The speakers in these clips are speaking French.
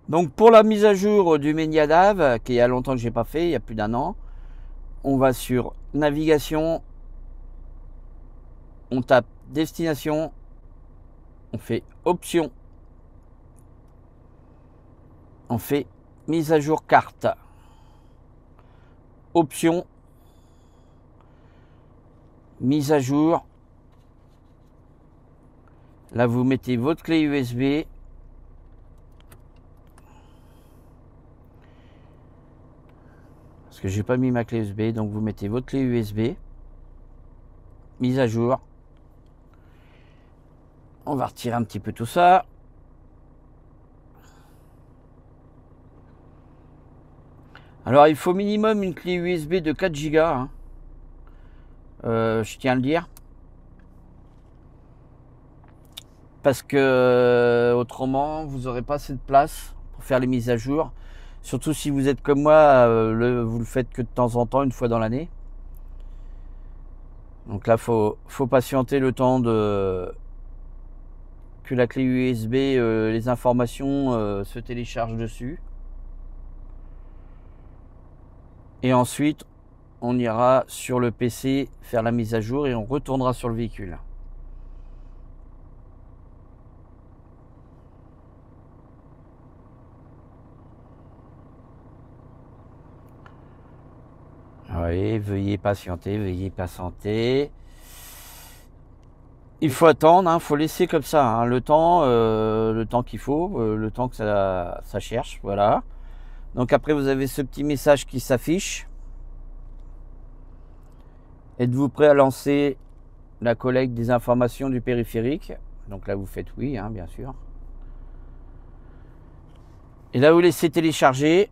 Donc pour la mise à jour du Medianav, qui il y a longtemps que j'ai pas fait, il y a plus d'un an, on va sur navigation, on tape destination, on fait option, on fait mise à jour carte, option, mise à jour. Là vous mettez votre clé USB. Parce que j'ai pas mis ma clé USB, donc vous mettez votre clé USB, mise à jour. On va retirer un petit peu tout ça. Alors il faut minimum une clé USB de 4 Go, hein. Je tiens à le dire. Parce que autrement, vous n'aurez pas assez de place pour faire les mises à jour. Surtout si vous êtes comme moi, vous le faites que de temps en temps, une fois dans l'année. Donc là, faut patienter le temps de que la clé USB, les informations se téléchargent dessus. Et ensuite, on ira sur le PC faire la mise à jour et on retournera sur le véhicule. Oui, veuillez patienter, veuillez patienter. Il faut attendre, hein, faut laisser comme ça, hein, le temps qu'il faut, le temps que ça cherche, voilà. Donc après, vous avez ce petit message qui s'affiche. Êtes-vous prêt à lancer la collecte des informations du périphérique? Donc là, vous faites oui, hein, bien sûr. Et là, vous laissez télécharger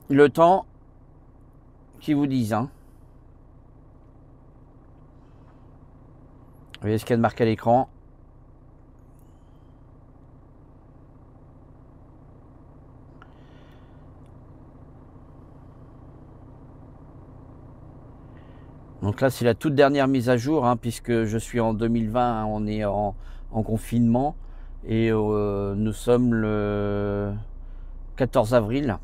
le temps qu'ils vous disent, hein. Vous voyez ce qu'il y a de marqué à l'écran. Donc là, c'est la toute dernière mise à jour, hein, puisque je suis en 2020, hein, on est en confinement et nous sommes le 14 avril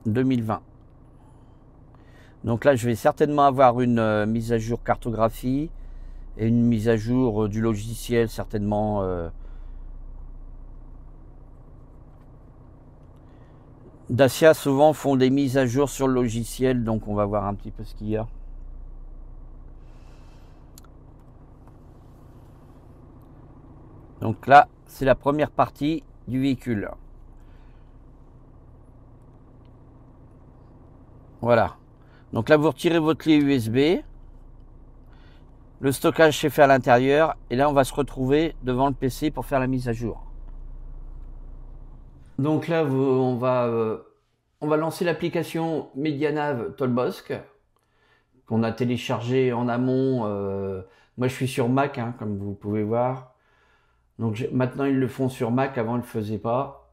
2020. Donc là, je vais certainement avoir une mise à jour cartographie et une mise à jour du logiciel, certainement. Dacia souvent font des mises à jour sur le logiciel, donc on va voir un petit peu ce qu'il y a. Donc là, c'est la première partie du véhicule. Voilà. Donc là, vous retirez votre clé USB. Le stockage s'est fait à l'intérieur. Et là, on va se retrouver devant le PC pour faire la mise à jour. Donc là, on va lancer l'application Medianav Tollbosque qu'on a téléchargé en amont. Moi, je suis sur Mac, hein, comme vous pouvez voir. Donc maintenant, ils le font sur Mac. Avant, ils ne le faisaient pas.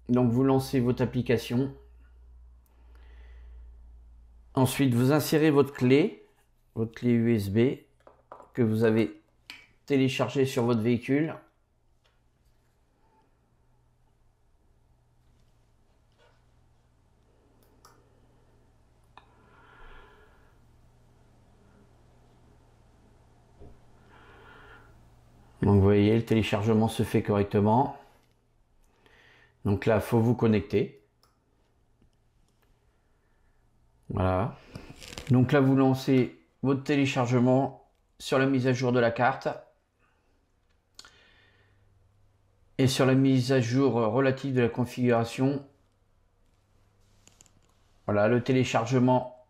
Donc, vous lancez votre application. Ensuite, vous insérez votre clé USB que vous avez téléchargée sur votre véhicule. Donc vous voyez, le téléchargement se fait correctement. Donc là, il faut vous connecter. Voilà. Donc là, vous lancez votre téléchargement sur la mise à jour de la carte et sur la mise à jour relative de la configuration. Voilà, le téléchargement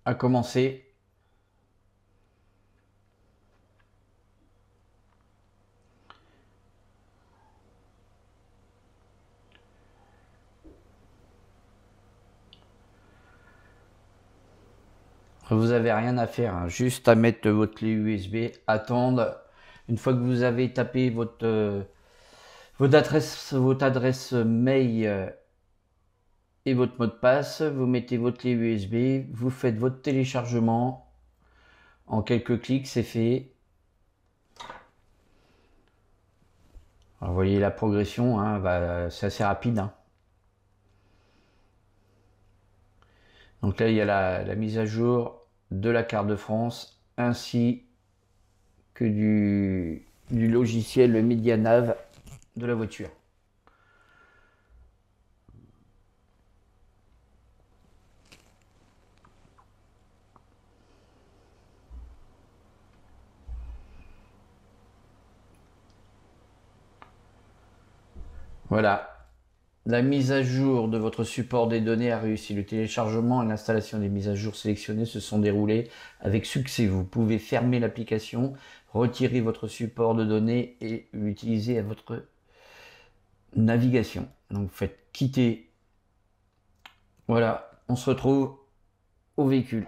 a commencé. Vous n'avez rien à faire, hein, juste à mettre votre clé USB, attendre. Une fois que vous avez tapé votre adresse mail et votre mot de passe, vous mettez votre clé USB, vous faites votre téléchargement. En quelques clics, c'est fait. Alors, vous voyez la progression, hein, c'est assez rapide. Hein. Donc là, il y a la mise à jour de la carte de France ainsi que du logiciel MediaNav de la voiture. Voilà. La mise à jour de votre support des données a réussi. Le téléchargement et l'installation des mises à jour sélectionnées se sont déroulés avec succès. Vous pouvez fermer l'application, retirer votre support de données et l'utiliser à votre navigation. Donc vous faites quitter. Voilà, on se retrouve au véhicule.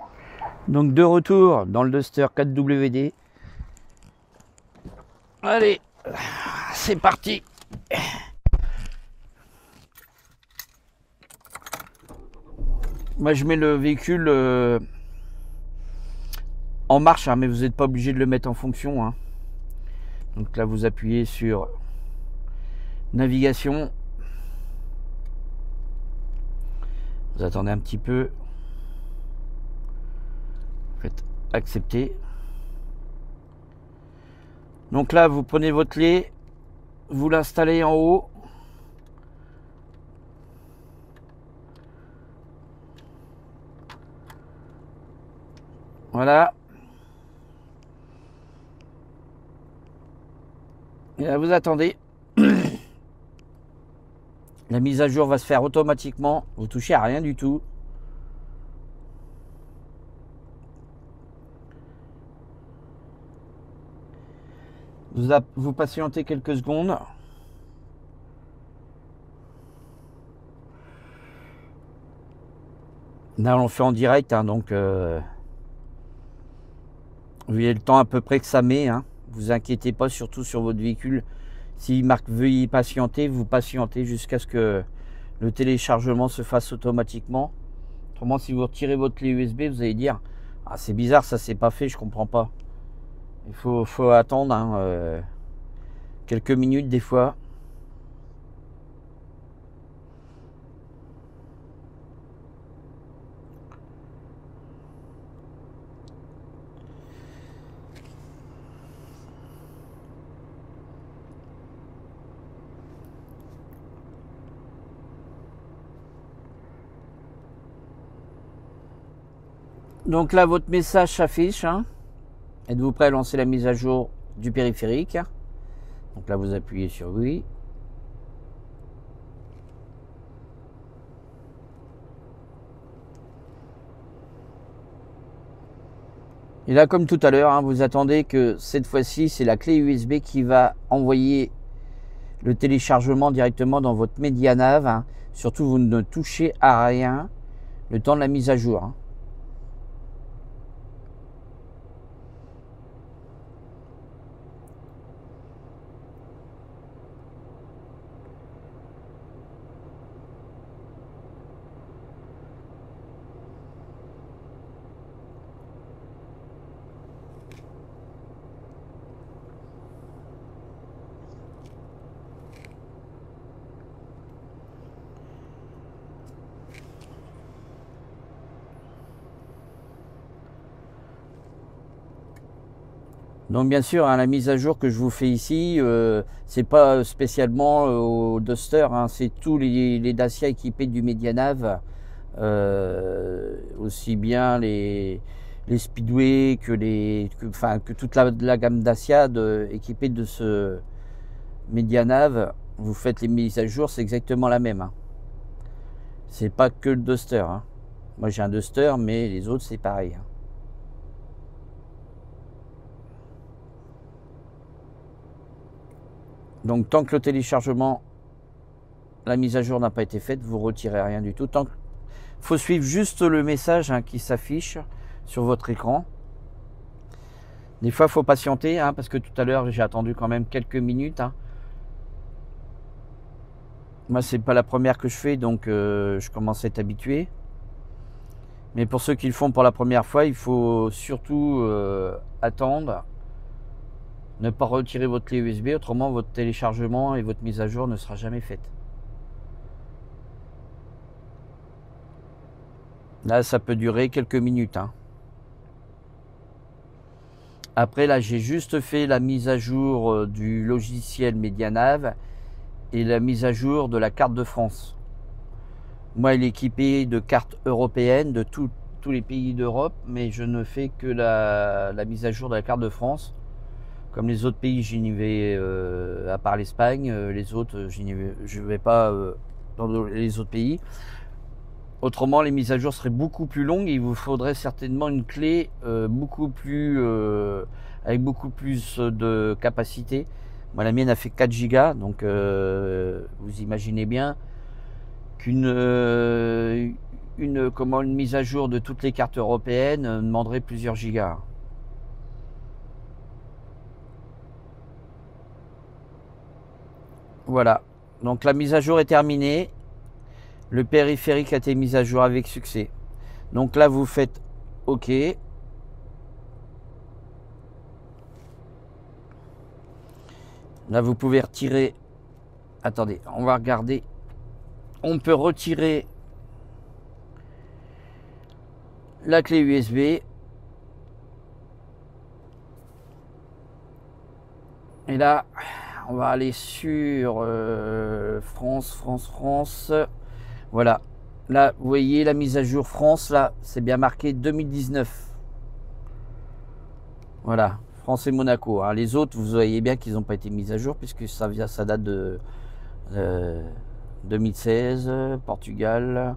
Donc de retour dans le Duster 4WD. Allez, c'est parti. Moi je mets le véhicule en marche, hein, mais vous n'êtes pas obligé de le mettre en fonction. Hein. Donc là vous appuyez sur navigation. Vous attendez un petit peu. Vous faites accepter. Donc là vous prenez votre clé, vous l'installez en haut. Voilà. Et là, vous attendez. La mise à jour va se faire automatiquement. Vous touchez à rien du tout. Vous patientez quelques secondes. Là, on le fait en direct, hein, donc vous voyez le temps à peu près que ça met. Hein. Vous inquiétez pas, surtout sur votre véhicule. S'il marque veuillez patienter, vous patientez jusqu'à ce que le téléchargement se fasse automatiquement. Autrement, si vous retirez votre clé USB, vous allez dire ah, c'est bizarre, ça s'est pas fait, je comprends pas. Il faut attendre hein, quelques minutes des fois. Donc là, votre message s'affiche. Hein. Êtes-vous prêt à lancer la mise à jour du périphérique? Donc là, vous appuyez sur oui. Et là, comme tout à l'heure, hein, vous attendez que cette fois-ci, c'est la clé USB qui va envoyer le téléchargement directement dans votre MediaNav. Hein. Surtout, vous ne touchez à rien le temps de la mise à jour. Hein. Donc bien sûr, hein, la mise à jour que je vous fais ici, c'est pas spécialement au Duster, hein, c'est tous les Dacia équipés du MediaNav, aussi bien les Speedway que toute la gamme Dacia équipée de ce MediaNav. Vous faites les mises à jour, c'est exactement la même. Hein. C'est pas que le Duster. Hein. Moi j'ai un Duster, mais les autres c'est pareil. Hein. Donc tant que le téléchargement, la mise à jour n'a pas été faite, vous retirez rien du tout. Il faut suivre juste le message hein, qui s'affiche sur votre écran. Des fois, il faut patienter hein, parce que tout à l'heure, j'ai attendu quand même quelques minutes. Hein. Moi, c'est pas la première que je fais, donc je commence à être habitué. Mais pour ceux qui le font pour la première fois, il faut surtout attendre Ne pas retirer votre clé USB, autrement votre téléchargement et votre mise à jour ne sera jamais faite. Là, ça peut durer quelques minutes, hein. Après, là, j'ai juste fait la mise à jour du logiciel Medianav et la mise à jour de la carte de France. Moi, il est équipé de cartes européennes de tous les pays d'Europe, mais je ne fais que la mise à jour de la carte de France. Comme les autres pays, j'y vais, à part l'Espagne, les autres, je ne vais pas dans les autres pays. Autrement, les mises à jour seraient beaucoup plus longues et il vous faudrait certainement une clé avec beaucoup plus de capacité. Moi, la mienne a fait 4 Go, donc vous imaginez bien qu'une une mise à jour de toutes les cartes européennes demanderait plusieurs gigas. Voilà, donc la mise à jour est terminée. Le périphérique a été mis à jour avec succès. Donc là, vous faites OK. Là, vous pouvez retirer. Attendez, on va regarder. On peut retirer la clé USB. Et là, on va aller sur France. Voilà. Là, vous voyez la mise à jour France, là, c'est bien marqué 2019. Voilà, France et Monaco. Alors, les autres, vous voyez bien qu'ils n'ont pas été mis à jour puisque ça date de 2016, Portugal,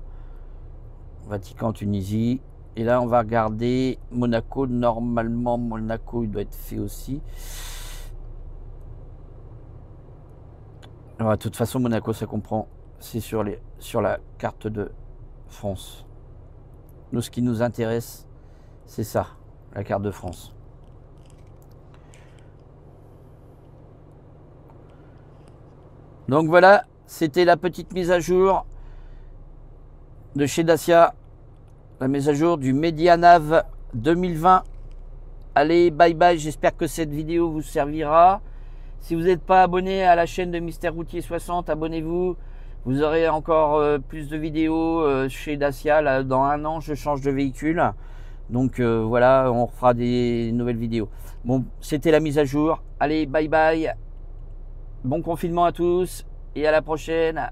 Vatican, Tunisie. Et là, on va regarder Monaco. Normalement, Monaco, il doit être fait aussi. Alors, de toute façon, Monaco, ça comprend. C'est sur la carte de France. Nous, ce qui nous intéresse, c'est ça, la carte de France. Donc voilà, c'était la petite mise à jour de chez Dacia, la mise à jour du Medianav 2020. Allez, bye bye, j'espère que cette vidéo vous servira. Si vous n'êtes pas abonné à la chaîne de Mister Routier 60, abonnez-vous. Vous aurez encore plus de vidéos chez Dacia. Là, dans 1 an, je change de véhicule. Donc voilà, on refera des nouvelles vidéos. Bon, c'était la mise à jour. Allez, bye bye. Bon confinement à tous et à la prochaine.